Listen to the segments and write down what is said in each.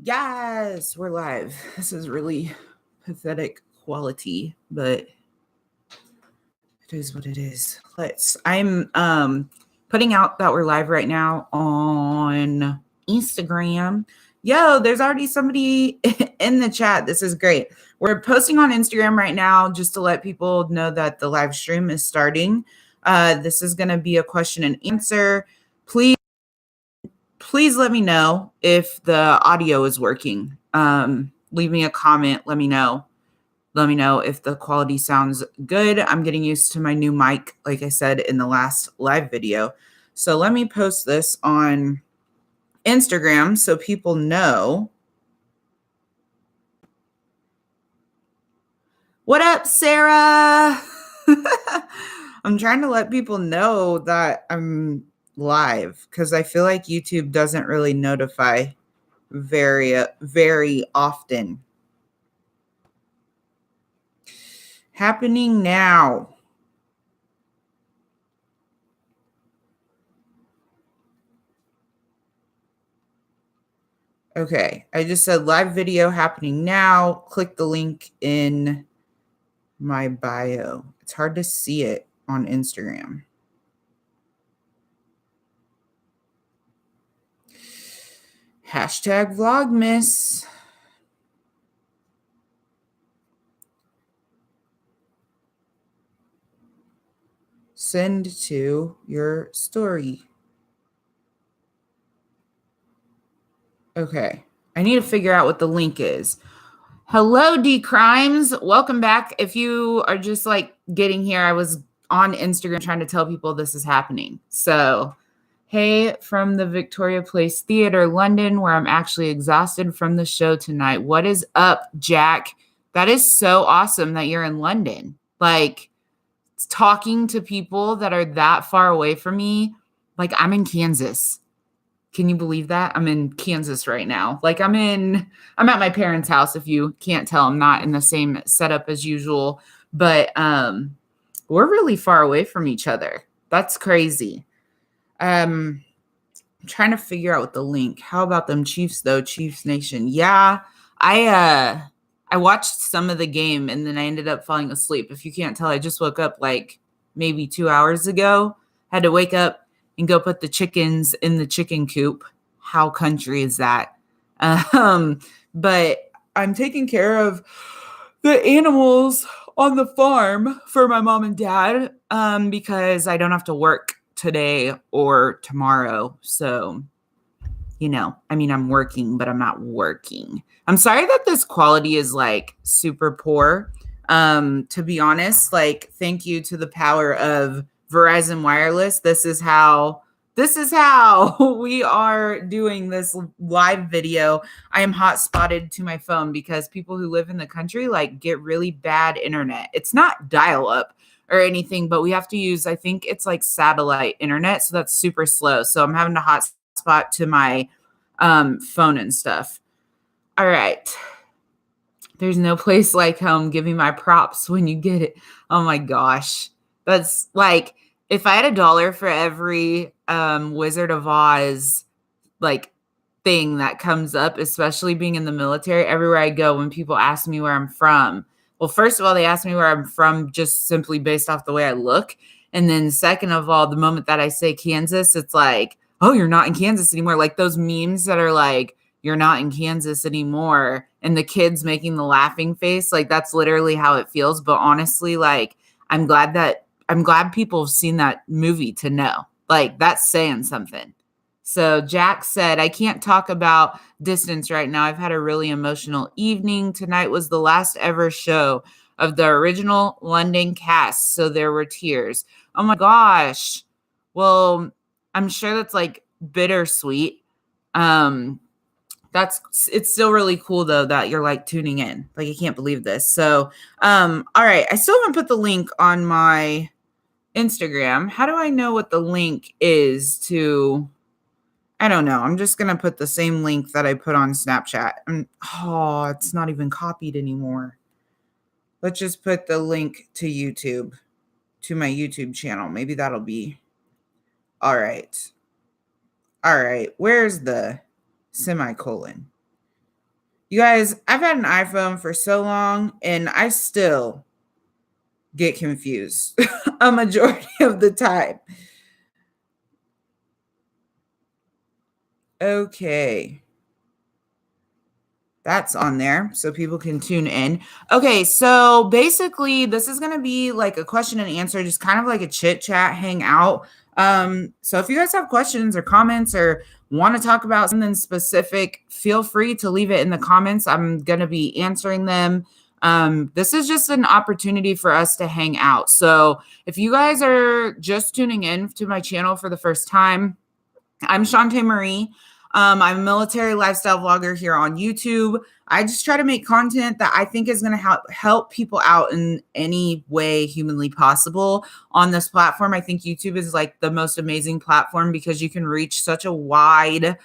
Yes, we're live. This is really pathetic quality, but it is what it is. I'm putting out that we're live right now on Instagram. Yo, there's already somebody in the chat. This is great. We're posting on Instagram right now just to let people know that the live stream is starting. This is going to be a question and answer. Please let me know if the audio is working. Leave me a comment. Let me know. Let me know if the quality sounds good. I'm getting used to my new mic, like I said in the last live video. So let me post this on Instagram so people know. What up, Sarah? I'm trying to let people know that I'm live because I feel like YouTube doesn't really notify very often. Happening now. Okay, I just said live video happening now. Click the link in my bio. It's hard to see it on Instagram. Hashtag Vlogmas. Send to your story. Okay, I need to figure out what the link is. Hello, D Crimes. Welcome back. If you are just like getting here, I was on Instagram trying to tell people this is happening. So, hey, from the Victoria Place Theatre, London, where I'm actually exhausted from the show tonight. What is up, Jack? That is so awesome that you're in London. Like, talking to people that are that far away from me. Like, I'm in Kansas. Can you believe that? I'm in Kansas right now. Like I'm at my parents' house. If you can't tell, I'm not in the same setup as usual, but we're really far away from each other. That's crazy. I'm trying to figure out what the link. How about them Chiefs though? Chiefs Nation. Yeah. I watched some of the game and then I ended up falling asleep. If you can't tell, I just woke up like maybe 2 hours ago. Had to wake up and go put the chickens in the chicken coop. How country is that? But I'm taking care of the animals on the farm for my mom and dad because I don't have to work today or tomorrow. So, I'm working, but I'm not working. I'm sorry that this quality is like super poor. To be honest, like thank you to the power of Verizon Wireless. This is how we are doing this live video. I am hotspotted to my phone because people who live in the country like get really bad internet. It's not dial up or anything, but we have to use, I think it's like satellite internet. So that's super slow. So I'm having to hotspot to my phone and stuff. All right. There's no place like home. Give me my props when you get it. Oh my gosh. That's like, if I had $1 for every Wizard of Oz like thing that comes up, especially being in the military, everywhere I go, when people ask me where I'm from, well, first of all, they ask me where I'm from just simply based off the way I look. And then second of all, the moment that I say Kansas, it's like, oh, you're not in Kansas anymore. Like those memes that are like, you're not in Kansas anymore. And the kids making the laughing face. Like that's literally how it feels. But honestly, like, I'm glad people have seen that movie to know. Like that's saying something. So Jack said, I can't talk about distance right now. I've had a really emotional evening. Tonight was the last ever show of the original London cast. So there were tears. Oh my gosh. Well, I'm sure that's like bittersweet. It's still really cool though that you're like tuning in. Like I can't believe this. So all right. I still haven't put the link on my Instagram. How do I know what the link is to? I don't know. I'm just gonna put the same link that I put on Snapchat. It's not even copied anymore. Let's just put the link to YouTube, to my YouTube channel. Maybe that'll be all right. All right. Where's the semicolon? You guys, I've had an iPhone for so long and I still get confused a majority of the time. Okay. That's on there so people can tune in. Okay, so basically this is going to be like a question and answer, just kind of like a chit chat, hang out. So if you guys have questions or comments or want to talk about something specific, feel free to leave it in the comments. I'm going to be answering them. This is just an opportunity for us to hang out. So if you guys are just tuning in to my channel for the first time, I'm Shantae Marie. I'm a military lifestyle vlogger here on YouTube. I just try to make content that I think is going to help people out in any way humanly possible on this platform. I think YouTube is like the most amazing platform because you can reach such a wide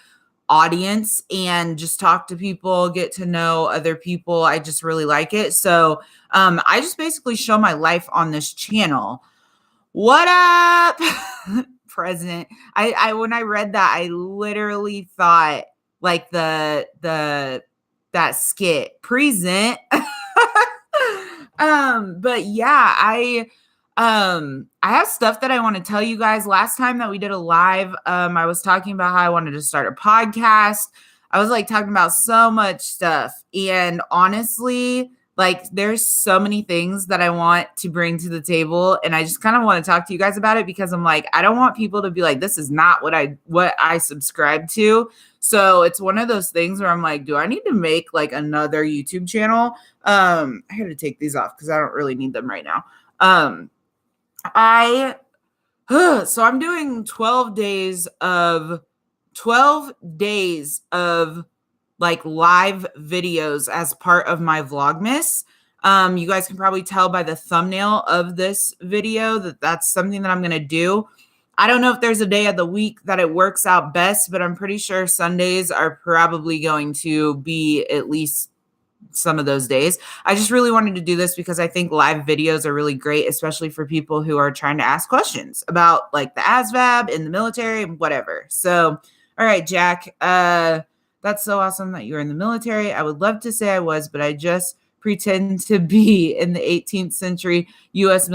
audience and just talk to people, get to know other people. I just really like it. So I just basically show my life on this channel. What up? President. I when I read that, I literally thought like that skit present. But yeah, I have stuff that I want to tell you guys. Last time that we did a live, I was talking about how I wanted to start a podcast. I was like talking about so much stuff. And honestly, like there's so many things that I want to bring to the table. And I just kind of want to talk to you guys about it because I'm like, I don't want people to be like, this is not what I subscribe to. So it's one of those things where I'm like, do I need to make like another YouTube channel? I had to take these off because I don't really need them right now. So I'm doing 12 days of like live videos as part of my Vlogmas. You guys can probably tell by the thumbnail of this video that that's something that I'm going to do. I don't know if there's a day of the week that it works out best, but I'm pretty sure Sundays are probably going to be at least some of those days. I just really wanted to do this because I think live videos are really great, especially for people who are trying to ask questions about like the ASVAB in the military and whatever. So, all right, Jack, that's so awesome that you're in the military. I would love to say I was, but I just pretend to be in the 18th century U.S.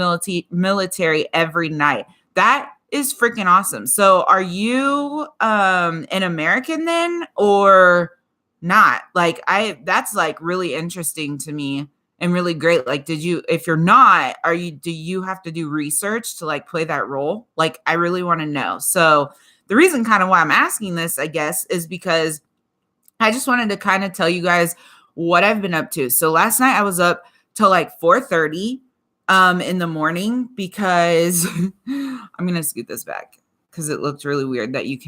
military every night. That is freaking awesome. So are you an American then or not? Like that's like really interesting to me and really great. Like, if you're not, do you have to do research to like play that role? Like, I really want to know. So the reason kind of why I'm asking this, I guess, is because I just wanted to kind of tell you guys what I've been up to. So last night I was up till like 4:30 in the morning because I'm going to scoot this back because it looked really weird that you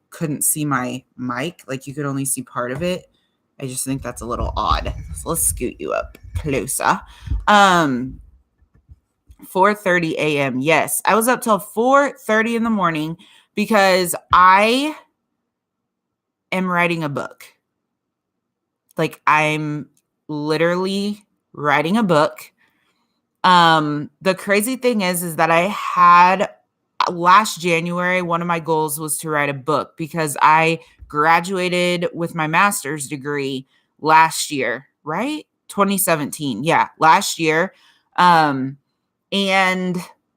couldn't see my mic. Like you could only see part of it. I just think that's a little odd. So let's scoot you up closer. 4:30 a.m. Yes, I was up till 4:30 in the morning because I am writing a book. Like I'm literally writing a book. The crazy thing is that I had last January, one of my goals was to write a book because I graduated with my master's degree last year, right? 2017. Yeah, last year. And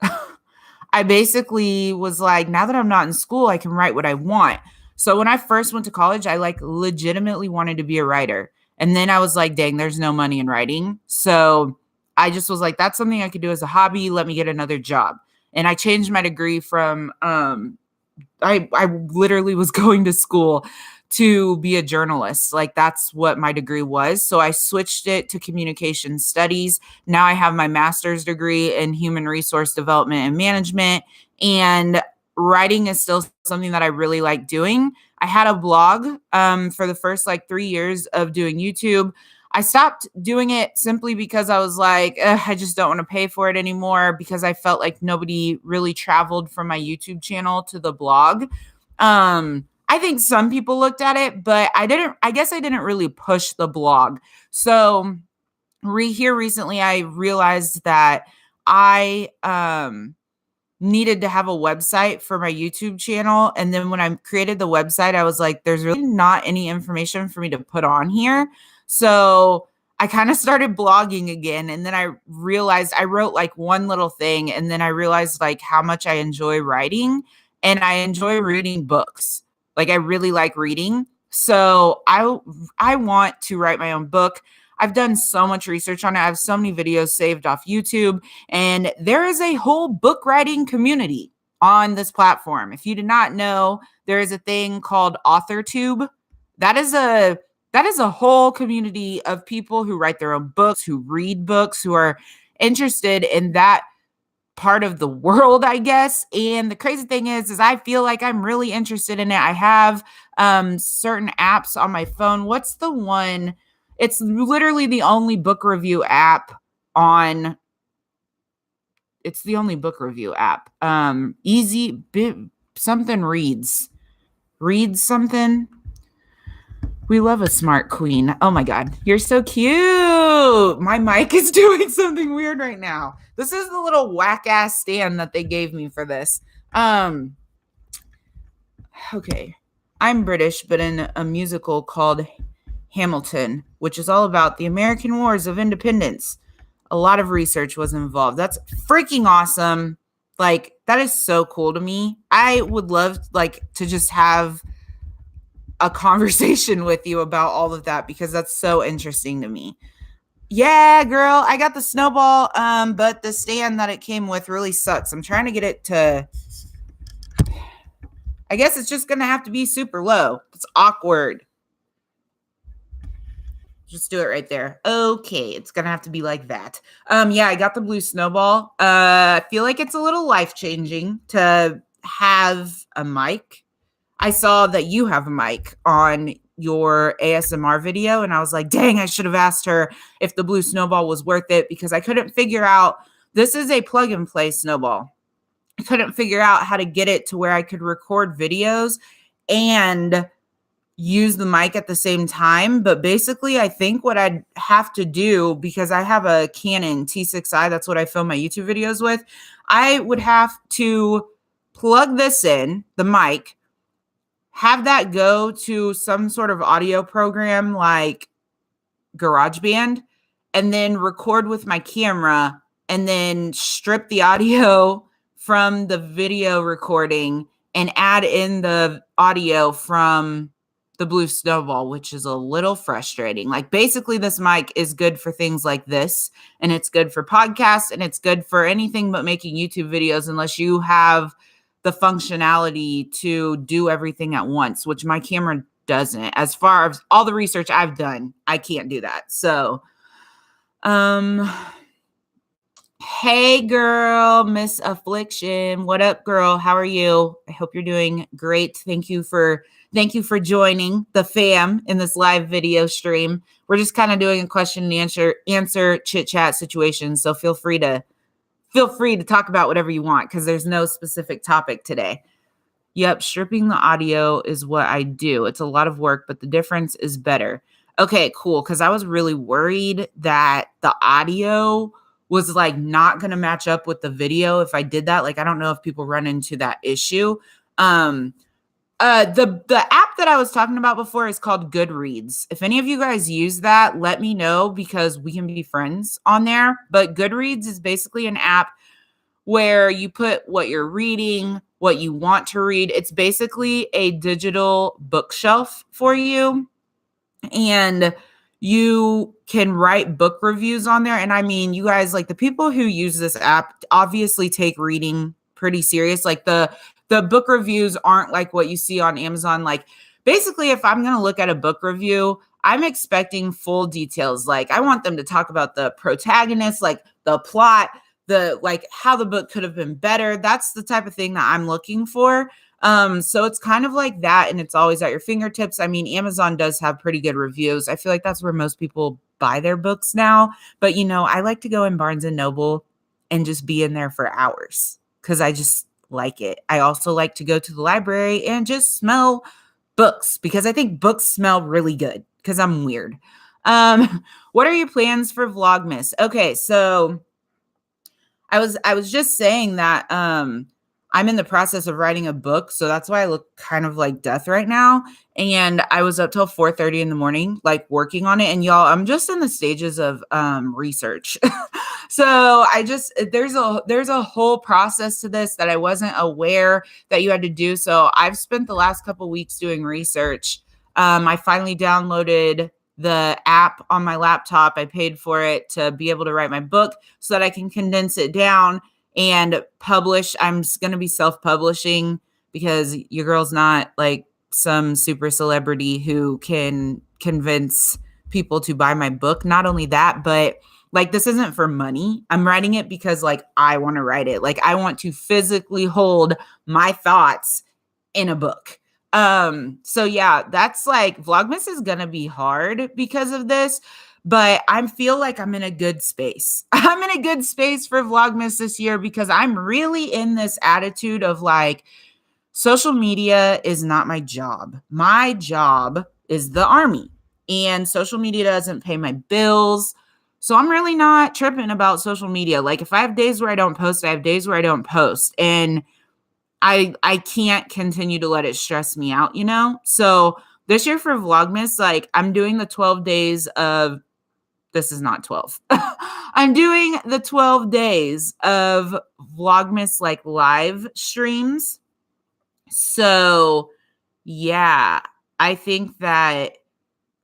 I basically was like, now that I'm not in school, I can write what I want. So when I first went to college, I like legitimately wanted to be a writer. And then I was like, dang, there's no money in writing. So I just was like, that's something I could do as a hobby. Let me get another job. And I changed my degree from, I literally was going to school to be a journalist. Like that's what my degree was. So I switched it to communication studies. Now I have my master's degree in human resource development and management. And writing is still something that I really like doing. I had a blog for the first like 3 years of doing YouTube. I stopped doing it simply because I was like, I just don't want to pay for it anymore because I felt like nobody really traveled from my YouTube channel to the blog. I think some people looked at it, but I guess I didn't really push the blog. So recently I realized that I needed to have a website for my YouTube channel. And then when I created the website, I was like, there's really not any information for me to put on here. So I kind of started blogging again. And then I realized I wrote like one little thing. And then I realized like how much I enjoy writing and I enjoy reading books. Like I really like reading. So I want to write my own book. I've done so much research on it. I have so many videos saved off YouTube, and there is a whole book writing community on this platform. If you did not know, there is a thing called AuthorTube. That is a whole community of people who write their own books, who read books, who are interested in that part of the world, I guess. And the crazy thing is I feel like I'm really interested in it. I have certain apps on my phone. What's the one? It's literally the only book review app on. It's the only book review app. Something reads something. We love a smart queen. Oh my God, you're so cute. My mic is doing something weird right now. This is the little whack ass stand that they gave me for this. Okay. I'm British, but in a musical called Hamilton, which is all about the American Wars of Independence. A lot of research was involved. That's freaking awesome. Like, that is so cool to me. I would love like to just have a conversation with you about all of that because that's so interesting to me. Yeah, girl, I got the snowball, but the stand that it came with really sucks. I'm trying to get it to, I guess it's just going to have to be super low. It's awkward. Just do it right there. Okay, it's going to have to be like that. Yeah, I got the blue snowball. I feel like it's a little life-changing to have a mic. I saw that you have a mic on your ASMR video, and I was like, dang, I should have asked her if the blue snowball was worth it because I couldn't figure out, this is a plug-and-play snowball. I couldn't figure out how to get it to where I could record videos and use the mic at the same time. But basically, I think what I'd have to do, because I have a Canon T6i, that's what I film my YouTube videos with, I would have to plug this in, the mic, have that go to some sort of audio program like GarageBand, and then record with my camera and then strip the audio from the video recording and add in the audio from the blue snowball, which is a little frustrating. Like basically this mic is good for things like this, and it's good for podcasts, and it's good for anything but making YouTube videos unless you have the functionality to do everything at once, which my camera doesn't. As far as all the research I've done, I can't do that. So, hey girl, Miss Affliction. What up, girl? How are you? I hope you're doing great. Thank you for joining the fam in this live video stream. We're just kind of doing a question and answer chit chat situation. So feel free to talk about whatever you want because there's no specific topic today. Yep, stripping the audio is what I do. It's a lot of work, but the difference is better. Okay, cool. Because I was really worried that the audio was like not going to match up with the video if I did that. Like, I don't know if people run into that issue. The app that I was talking about before is called Goodreads. If any of you guys use that, let me know because we can be friends on there. But Goodreads is basically an app where you put what you're reading, what you want to read. It's basically a digital bookshelf for you. And you can write book reviews on there. And I mean, you guys, like the people who use this app obviously take reading pretty serious. Like the book reviews aren't like what you see on Amazon. Like basically, if I'm going to look at a book review, I'm expecting full details. Like I want them to talk about the protagonist, like the plot, like how the book could have been better. That's the type of thing that I'm looking for. So it's kind of like that, and it's always at your fingertips. I mean, Amazon does have pretty good reviews. I feel like that's where most people buy their books now. But, you know, I like to go in Barnes and Noble and just be in there for hours because I just like it. I also like to go to the library and just smell books because I think books smell really good because I'm weird. What are your plans for Vlogmas? Okay, so I was just saying that I'm in the process of writing a book, so that's why I look kind of like death right now. And I was up till 4:30 in the morning, like working on it. And y'all, I'm just in the stages of research. So I just there's a whole process to this that I wasn't aware that you had to do. So I've spent the last couple weeks doing research. I finally downloaded the app on my laptop. I paid for it to be able to write my book so that I can condense it down and publish. I'm going to be self-publishing because your girl's not like some super celebrity who can convince people to buy my book. Not only that, but like this isn't for money. I'm writing it because like I want to write it. Like I want to physically hold my thoughts in a book. So yeah, that's like Vlogmas is gonna be hard because of this, but I feel like I'm in a good space. I'm in a good space for Vlogmas this year because I'm really in this attitude of like, social media is not my job. My job is the army, and social media doesn't pay my bills. So I'm really not tripping about social media. Like if I have days where I don't post, I have days where I don't post. And I can't continue to let it stress me out, you know? So this year for Vlogmas, like I'm doing the 12 days of, this is not 12. I'm doing the 12 days of Vlogmas like live streams. So yeah, I think that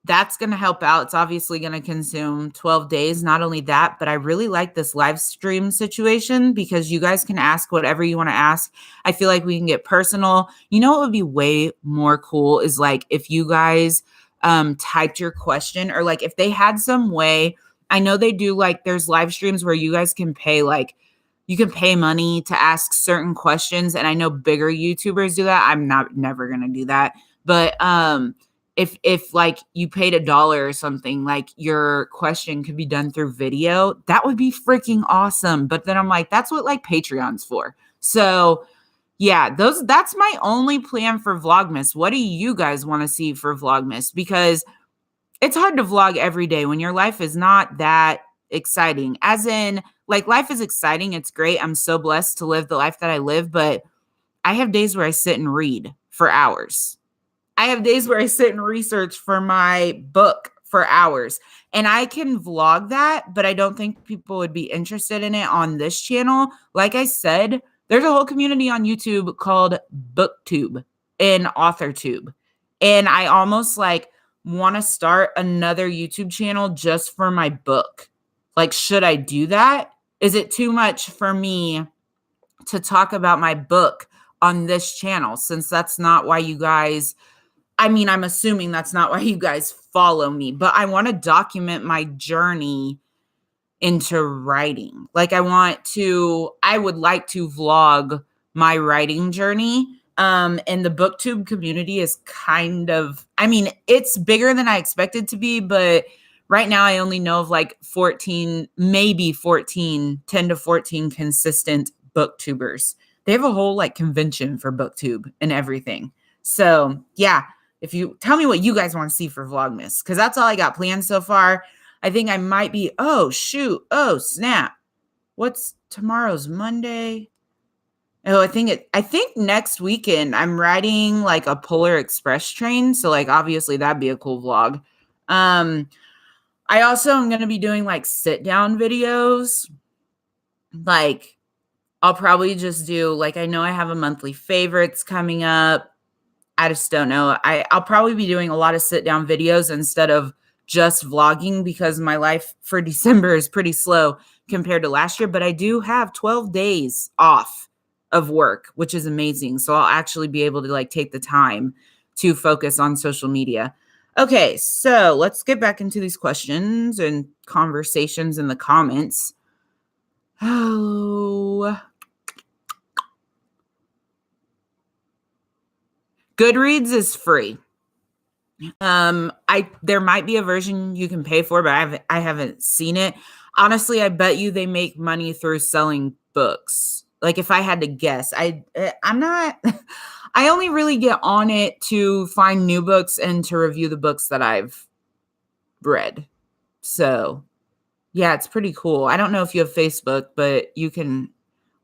that's going to help out. It's obviously going to consume 12 days. Not only that, but I really like this live stream situation because you guys can ask whatever you want to ask. I feel like we can get personal. You know what would be way more cool is like if you guys typed your question, or like if they had some way. I know they do like there's live streams where you guys can pay like you can pay money to ask certain questions, and I know bigger YouTubers do that. I'm never going to do that. But if like you paid $1 or something, like your question could be done through video, that would be freaking awesome. But then I'm like, that's what like Patreon's for. So yeah, that's my only plan for Vlogmas. What do you guys want to see for Vlogmas? Because it's hard to vlog every day when your life is not that exciting. As in, like life is exciting. It's great. I'm so blessed to live the life that I live, but I have days where I sit and read for hours. I have days where I sit and research for my book for hours, and I can vlog that, but I don't think people would be interested in it on this channel. Like I said, there's a whole community on YouTube called BookTube and AuthorTube. And I almost like want to start another YouTube channel just for my book. Like, should I do that? Is it too much for me to talk about my book on this channel, since that's not why you guys, I mean, I'm assuming that's not why you guys follow me, but I want to document my journey into writing. Like I would like to vlog my writing journey. And the BookTube community is kind of, I mean, it's bigger than I expected to be, but right now I only know of like 10 to 14 consistent booktubers. They have a whole like convention for BookTube and everything. So yeah, if you tell me what you guys want to see for Vlogmas, because that's all I got planned so far. I think I might be, oh snap. What's tomorrow's Monday? Oh, I think next weekend I'm riding like a Polar Express train. So like obviously that'd be a cool vlog. I also am going to be doing like sit down videos. Like I'll probably just do like, I know I have a monthly favorites coming up. I just don't know. I'll probably be doing a lot of sit down videos instead of just vlogging because my life for December is pretty slow compared to last year. But I do have 12 days off of work, which is amazing. So I'll actually be able to like take the time to focus on social media. Okay, so let's get back into these questions and conversations in the comments. Oh, Goodreads is free. There might be a version you can pay for, but I haven't seen it. Honestly, I bet you they make money through selling books. Like if I had to guess, I'm not, I only really get on it to find new books and to review the books that I've read. So Yeah, it's pretty cool. I don't know if you have Facebook, but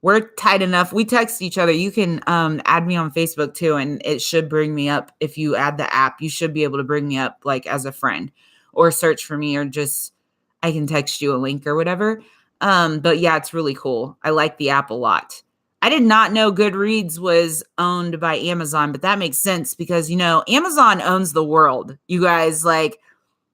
we're tight enough. We text each other. You can add me on Facebook too, and it should bring me up. If you add the app, you should be able to bring me up like as a friend, or search for me, or just I can text you a link or whatever. But yeah, it's really cool. I like the app a lot. I did not know Goodreads was owned by Amazon, but that makes sense because, Amazon owns the world. You guys, like,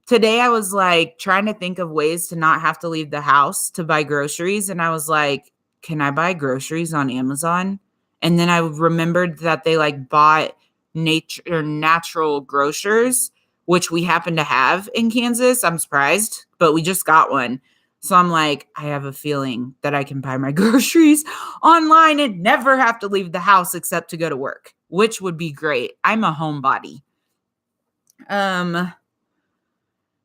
today I was like trying to think of ways to not have to leave the house to buy groceries. And I was like, can I buy groceries on Amazon? And then I remembered that they like bought natural grocers, which we happen to have in Kansas. I'm surprised, but we just got one. So I'm like, I have a feeling that I can buy my groceries online and never have to leave the house except to go to work, which would be great. I'm a homebody.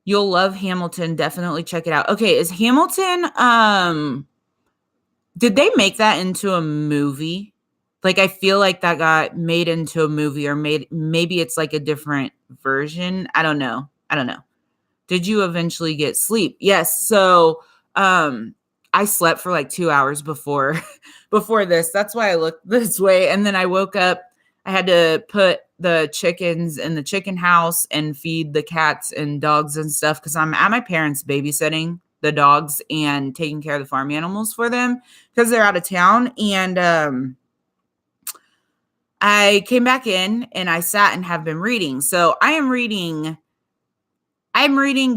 You'll love Hamilton. Definitely check it out. Okay, is Hamilton, did they make that into a movie? Like, I feel like that got made into a movie, or maybe it's like a different version. I don't know. Did you eventually get sleep? Yes. So, I slept for like 2 hours before this. That's why I looked this way. And then I woke up. I had to put the chickens in the chicken house and feed the cats and dogs and stuff because I'm at my parents' babysitting the dogs and taking care of the farm animals for them because they're out of town. And I came back in and I sat and have been reading. So I'm reading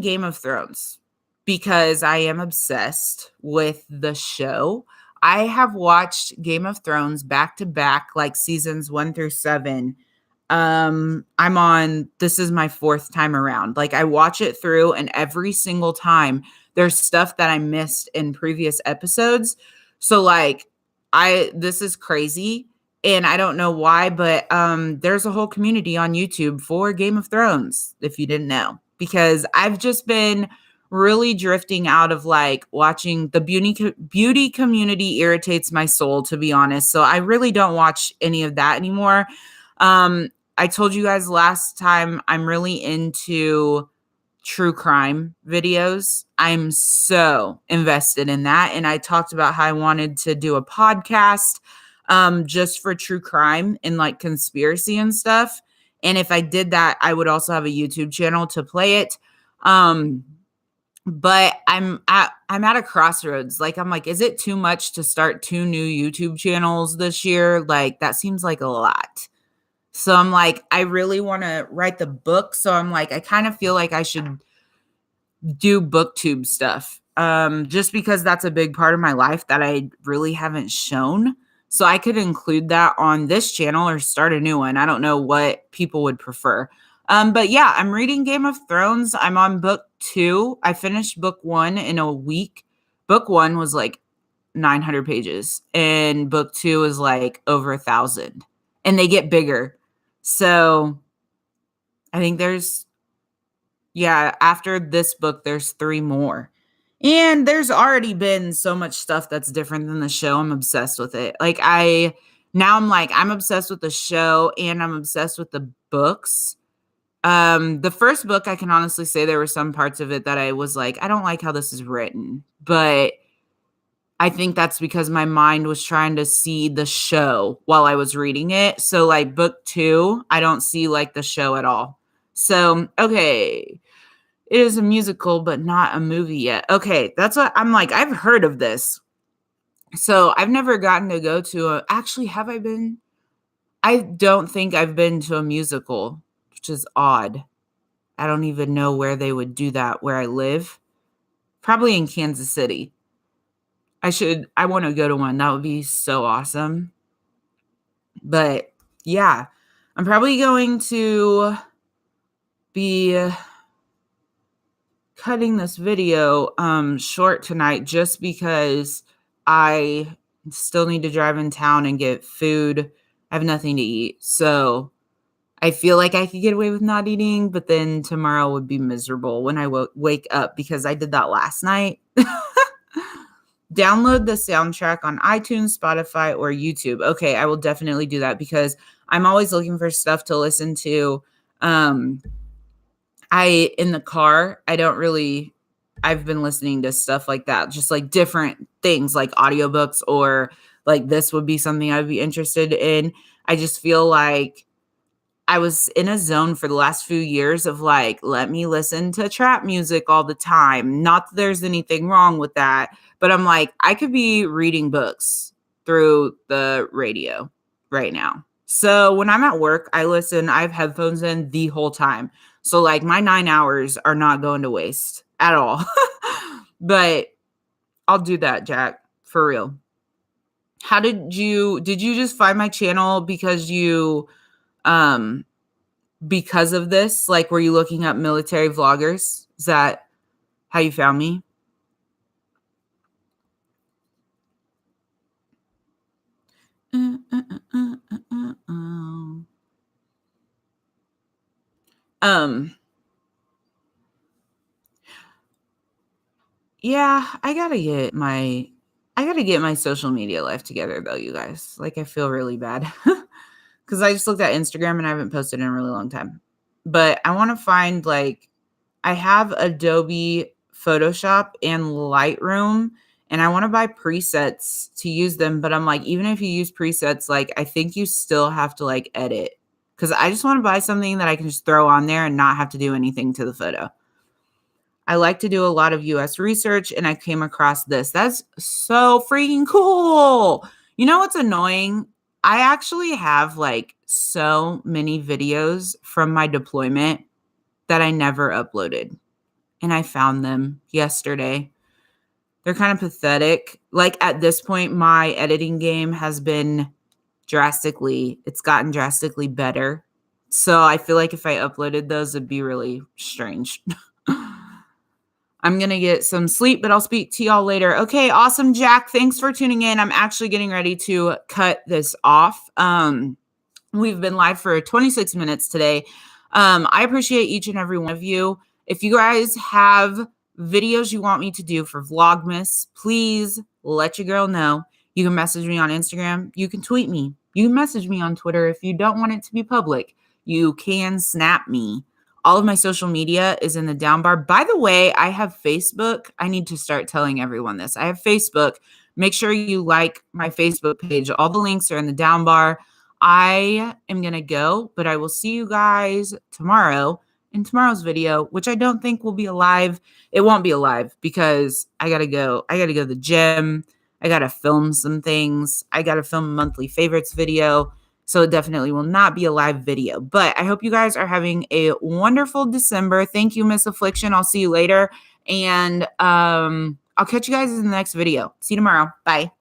Game of Thrones because I am obsessed with the show. I have watched Game of Thrones back to back, like seasons 1 through 7. This is my 4th time around. Like, I watch it through, and every single time there's stuff that I missed in previous episodes. So like, this is crazy. And I don't know why, but there's a whole community on YouTube for Game of Thrones, if you didn't know, because I've just been really drifting out of like watching the beauty community irritates my soul, to be honest. So I really don't watch any of that anymore. I told you guys last time I'm really into true crime videos. I'm so invested in that. And I talked about how I wanted to do a podcast just for true crime and like conspiracy and stuff. And if I did that, I would also have a YouTube channel to play it. But I'm at a crossroads. Like, I'm like, is it too much to start 2 new YouTube channels this year? Like, that seems like a lot. So I'm like, I really want to write the book. So I'm like, I kind of feel like I should do booktube stuff. Just because that's a big part of my life that I really haven't shown. So I could include that on this channel or start a new one. I don't know what people would prefer. But yeah, I'm reading Game of Thrones. I'm on book 2. I finished book 1 in a week. Book 1 was like 900 pages and book 2 is like over 1,000, and they get bigger. So I think after this book, there's 3 more. And there's already been so much stuff that's different than the show. I'm obsessed with it. Like, I'm obsessed with the show and I'm obsessed with the books. The first book, I can honestly say there were some parts of it that I was like, I don't like how this is written, but I think that's because my mind was trying to see the show while I was reading it. So like book 2, I don't see like the show at all. So, okay. It is a musical, but not a movie yet. Okay. That's what I'm like. I've heard of this. So I've never gotten to go to actually, have I been? I don't think I've been to a musical, which is odd. I don't even know where they would do that where I live. Probably in Kansas City. I want to go to one. That would be so awesome. But yeah, I'm probably going to be cutting this video short tonight just because I still need to drive in town and get food. I have nothing to eat. So I feel like I could get away with not eating, but then tomorrow would be miserable when I wake up because I did that last night. Download the soundtrack on iTunes, Spotify, or YouTube. Okay, I will definitely do that because I'm always looking for stuff to listen to. In the car, I don't really I've been listening to stuff like that, just like different things like audiobooks, or like this would be something I'd be interested in. I just feel like I was in a zone for the last few years of like, let me listen to trap music all the time. Not that there's anything wrong with that, but I'm like, I could be reading books through the radio right now. So when I'm at work, I have headphones in the whole time. So like my 9 hours are not going to waste at all. But I'll do that, Jack, for real. How did you just find my channel because because of this? Like, were you looking up military vloggers? Is that how you found me? Yeah, I gotta get my social media life together though, you guys. Like, I feel really bad because I just looked at Instagram and I haven't posted in a really long time. But I want to find like, I have Adobe Photoshop and Lightroom, and I want to buy presets to use them. But I'm like, even if you use presets, like I think you still have to like edit, because I just want to buy something that I can just throw on there and not have to do anything to the photo. I like to do a lot of US research, and I came across this. That's so freaking cool. You know what's annoying? I actually have like so many videos from my deployment that I never uploaded, and I found them yesterday. They're kind of pathetic. Like at this point, my editing game has been it's gotten drastically better. So I feel like if I uploaded those, it'd be really strange. I'm going to get some sleep, but I'll speak to y'all later. Okay, awesome, Jack. Thanks for tuning in. I'm actually getting ready to cut this off. We've been live for 26 minutes today. I appreciate each and every one of you. If you guys have videos you want me to do for Vlogmas, please let your girl know. You can message me on Instagram. You can tweet me. You can message me on Twitter. If you don't want it to be public, you can snap me. All of my social media is in the down bar. By the way, I have Facebook. I need to start telling everyone this. I have Facebook. Make sure you like my Facebook page. All the links are in the down bar. I am going to go, but I will see you guys tomorrow in tomorrow's video, which I don't think will be alive. It won't be alive because I got to go. I got to go to the gym. I got to film some things. I got to film a monthly favorites video. So it definitely will not be a live video. But I hope you guys are having a wonderful December. Thank you, Miss Affliction. I'll see you later. And I'll catch you guys in the next video. See you tomorrow. Bye.